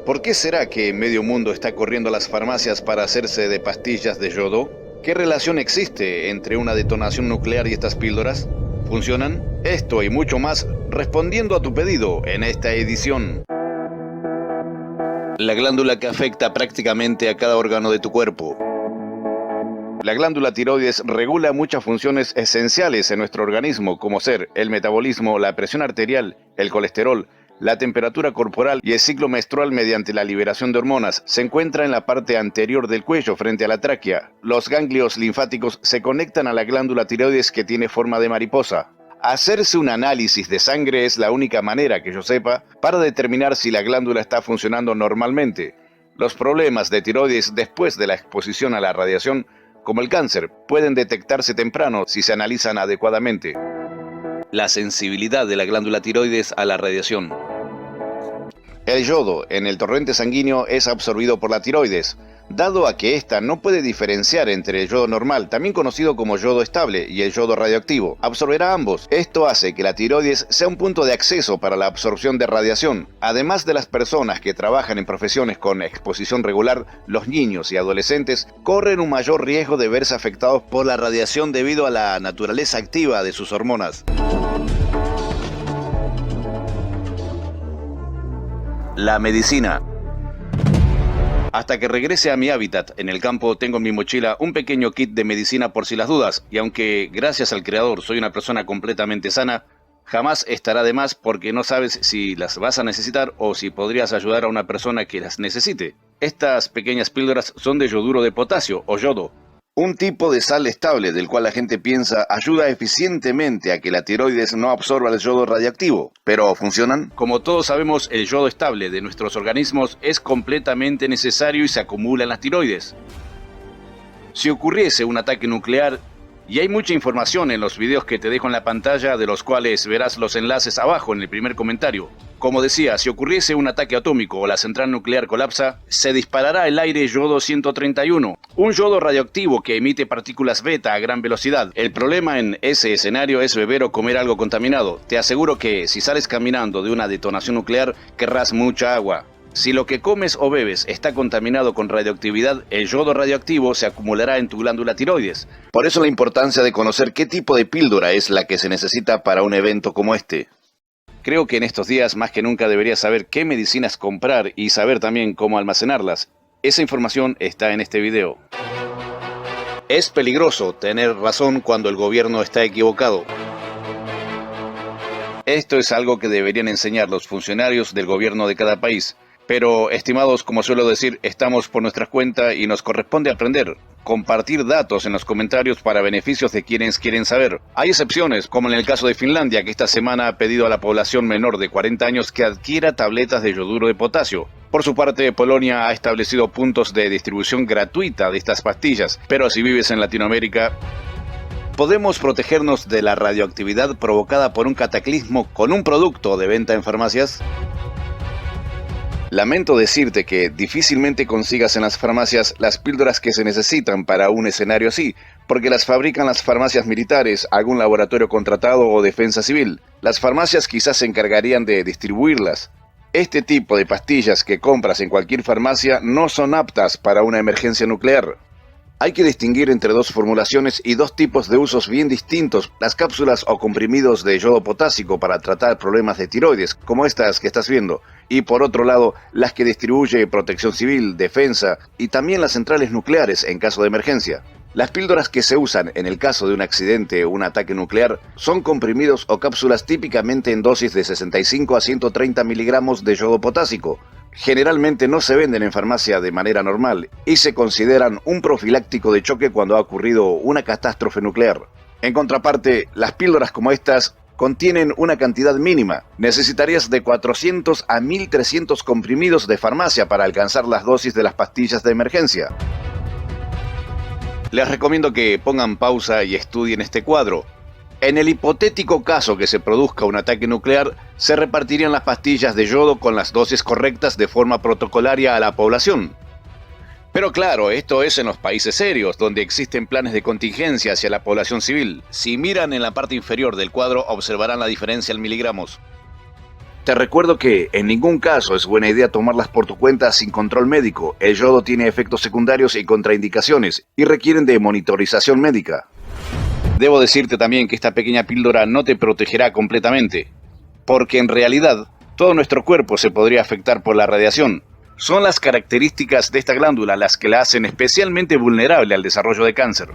¿Por qué será que medio mundo está corriendo a las farmacias para hacerse de pastillas de yodo? ¿Qué relación existe entre una detonación nuclear y estas píldoras? ¿Funcionan? Esto y mucho más respondiendo a tu pedido en esta edición. La glándula que afecta prácticamente a cada órgano de tu cuerpo. La glándula tiroides regula muchas funciones esenciales en nuestro organismo, como ser el metabolismo, la presión arterial, el colesterol, la temperatura corporal y el ciclo menstrual mediante la liberación de hormonas. Se encuentra en la parte anterior del cuello frente a la tráquea. Los ganglios linfáticos se conectan a la glándula tiroides que tiene forma de mariposa. Hacerse un análisis de sangre es la única manera que yo sepa para determinar si la glándula está funcionando normalmente. Los problemas de tiroides después de la exposición a la radiación, como el cáncer, pueden detectarse temprano si se analizan adecuadamente. La sensibilidad de la glándula tiroides a la radiación. El yodo en el torrente sanguíneo es absorbido por la tiroides. Dado a que ésta no puede diferenciar entre el yodo normal, también conocido como yodo estable, y el yodo radioactivo, absorberá ambos. Esto hace que la tiroides sea un punto de acceso para la absorción de radiación. Además de las personas que trabajan en profesiones con exposición regular, los niños y adolescentes corren un mayor riesgo de verse afectados por la radiación debido a la naturaleza activa de sus hormonas. La medicina. Hasta que regrese a mi hábitat en el campo, tengo en mi mochila un pequeño kit de medicina por si las dudas, y aunque gracias al creador soy una persona completamente sana, jamás estará de más porque no sabes si las vas a necesitar o si podrías ayudar a una persona que las necesite. Estas pequeñas píldoras son de yoduro de potasio o yodo, un tipo de sal estable del cual la gente piensa ayuda eficientemente a que la tiroides no absorba el yodo radiactivo. ¿Pero funcionan? Como todos sabemos, el yodo estable de nuestros organismos es completamente necesario y se acumula en las tiroides. Si ocurriese un ataque nuclear, y hay mucha información en los videos que te dejo en la pantalla, de los cuales verás los enlaces abajo en el primer comentario. Como decía, si ocurriese un ataque atómico o la central nuclear colapsa, se disparará al aire yodo 131, un yodo radioactivo que emite partículas beta a gran velocidad. El problema en ese escenario es beber o comer algo contaminado. Te aseguro que si sales caminando de una detonación nuclear, querrás mucha agua. Si lo que comes o bebes está contaminado con radioactividad, el yodo radioactivo se acumulará en tu glándula tiroides. Por eso la importancia de conocer qué tipo de píldora es la que se necesita para un evento como este. Creo que en estos días más que nunca deberías saber qué medicinas comprar y saber también cómo almacenarlas. Esa información está en este video. Es peligroso tener razón cuando el gobierno está equivocado. Esto es algo que deberían enseñar los funcionarios del gobierno de cada país. Pero, estimados, como suelo decir, estamos por nuestra cuenta y nos corresponde aprender, compartir datos en los comentarios para beneficios de quienes quieren saber. Hay excepciones, como en el caso de Finlandia, que esta semana ha pedido a la población menor de 40 años que adquiera tabletas de yoduro de potasio. Por su parte, Polonia ha establecido puntos de distribución gratuita de estas pastillas, pero si vives en Latinoamérica, ¿podemos protegernos de la radioactividad provocada por un cataclismo con un producto de venta en farmacias? Lamento decirte que difícilmente consigas en las farmacias las píldoras que se necesitan para un escenario así, porque las fabrican las farmacias militares, algún laboratorio contratado o defensa civil. Las farmacias quizás se encargarían de distribuirlas. Este tipo de pastillas que compras en cualquier farmacia no son aptas para una emergencia nuclear. Hay que distinguir entre dos formulaciones y dos tipos de usos bien distintos: las cápsulas o comprimidos de yodo potásico para tratar problemas de tiroides, como estas que estás viendo, y por otro lado, las que distribuye Protección Civil, Defensa y también las centrales nucleares en caso de emergencia. Las píldoras que se usan en el caso de un accidente o un ataque nuclear son comprimidos o cápsulas típicamente en dosis de 65 a 130 miligramos de yodo potásico. Generalmente no se venden en farmacia de manera normal y se consideran un profiláctico de choque cuando ha ocurrido una catástrofe nuclear. En contraparte, las píldoras como estas contienen una cantidad mínima. Necesitarías de 400 a 1300 comprimidos de farmacia para alcanzar las dosis de las pastillas de emergencia. Les recomiendo que pongan pausa y estudien este cuadro. En el hipotético caso que se produzca un ataque nuclear, se repartirían las pastillas de yodo con las dosis correctas de forma protocolaria a la población. Pero claro, esto es en los países serios, donde existen planes de contingencia hacia la población civil. Si miran en la parte inferior del cuadro, observarán la diferencia en miligramos. Te recuerdo que en ningún caso es buena idea tomarlas por tu cuenta sin control médico. El yodo tiene efectos secundarios y contraindicaciones y requieren de monitorización médica. Debo decirte también que esta pequeña píldora no te protegerá completamente, porque en realidad todo nuestro cuerpo se podría afectar por la radiación. Son las características de esta glándula las que la hacen especialmente vulnerable al desarrollo de cáncer.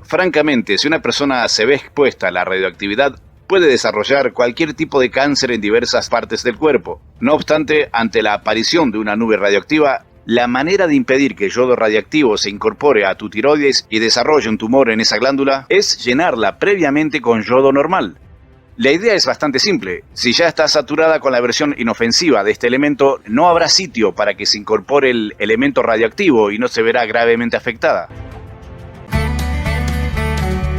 Francamente, si una persona se ve expuesta a la radioactividad, puede desarrollar cualquier tipo de cáncer en diversas partes del cuerpo. No obstante, ante la aparición de una nube radioactiva, la manera de impedir que el yodo radiactivo se incorpore a tu tiroides y desarrolle un tumor en esa glándula es llenarla previamente con yodo normal. La idea es bastante simple. Si ya está saturada con la versión inofensiva de este elemento, no habrá sitio para que se incorpore el elemento radioactivo y no se verá gravemente afectada.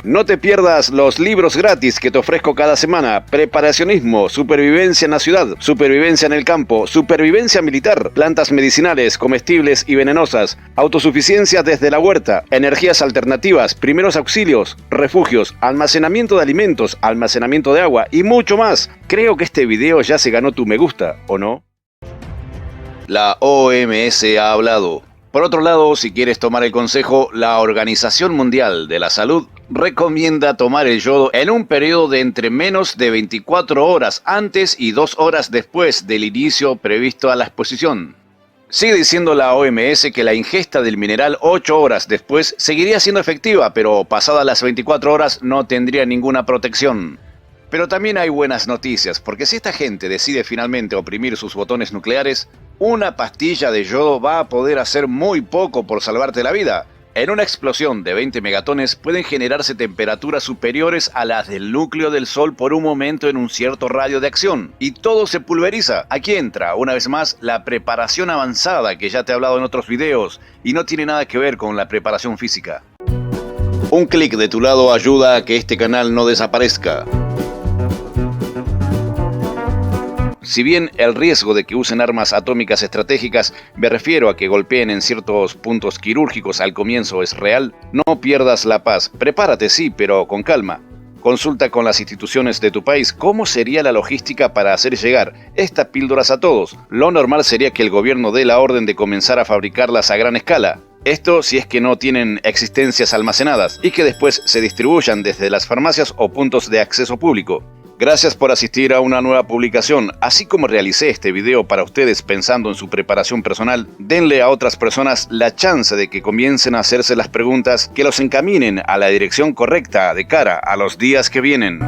No te pierdas los libros gratis que te ofrezco cada semana. Preparacionismo, supervivencia en la ciudad, supervivencia en el campo, supervivencia militar, plantas medicinales, comestibles y venenosas, autosuficiencia desde la huerta, energías alternativas, primeros auxilios, refugios, almacenamiento de alimentos, almacenamiento de agua y mucho más. Creo que este video ya se ganó tu me gusta, ¿o no? La OMS ha hablado. Por otro lado, si quieres tomar el consejo, la Organización Mundial de la Salud recomienda tomar el yodo en un periodo de entre menos de 24 horas antes y 2 horas después del inicio previsto a la exposición. Sigue diciendo la OMS que la ingesta del mineral 8 horas después seguiría siendo efectiva, pero pasadas las 24 horas no tendría ninguna protección. Pero también hay buenas noticias, porque si esta gente decide finalmente oprimir sus botones nucleares, una pastilla de yodo va a poder hacer muy poco por salvarte la vida. En una explosión de 20 megatones pueden generarse temperaturas superiores a las del núcleo del Sol por un momento en un cierto radio de acción. Y todo se pulveriza. Aquí entra, una vez más, la preparación avanzada que ya te he hablado en otros videos y no tiene nada que ver con la preparación física. Un clic de tu lado ayuda a que este canal no desaparezca. Si bien el riesgo de que usen armas atómicas estratégicas, me refiero a que golpeen en ciertos puntos quirúrgicos al comienzo, es real, no pierdas la paz. Prepárate, sí, pero con calma. Consulta con las instituciones de tu país cómo sería la logística para hacer llegar estas píldoras a todos. Lo normal sería que el gobierno dé la orden de comenzar a fabricarlas a gran escala. Esto si es que no tienen existencias almacenadas y que después se distribuyan desde las farmacias o puntos de acceso público. Gracias por asistir a una nueva publicación. Así como realicé este video para ustedes pensando en su preparación personal, denle a otras personas la chance de que comiencen a hacerse las preguntas que los encaminen a la dirección correcta de cara a los días que vienen.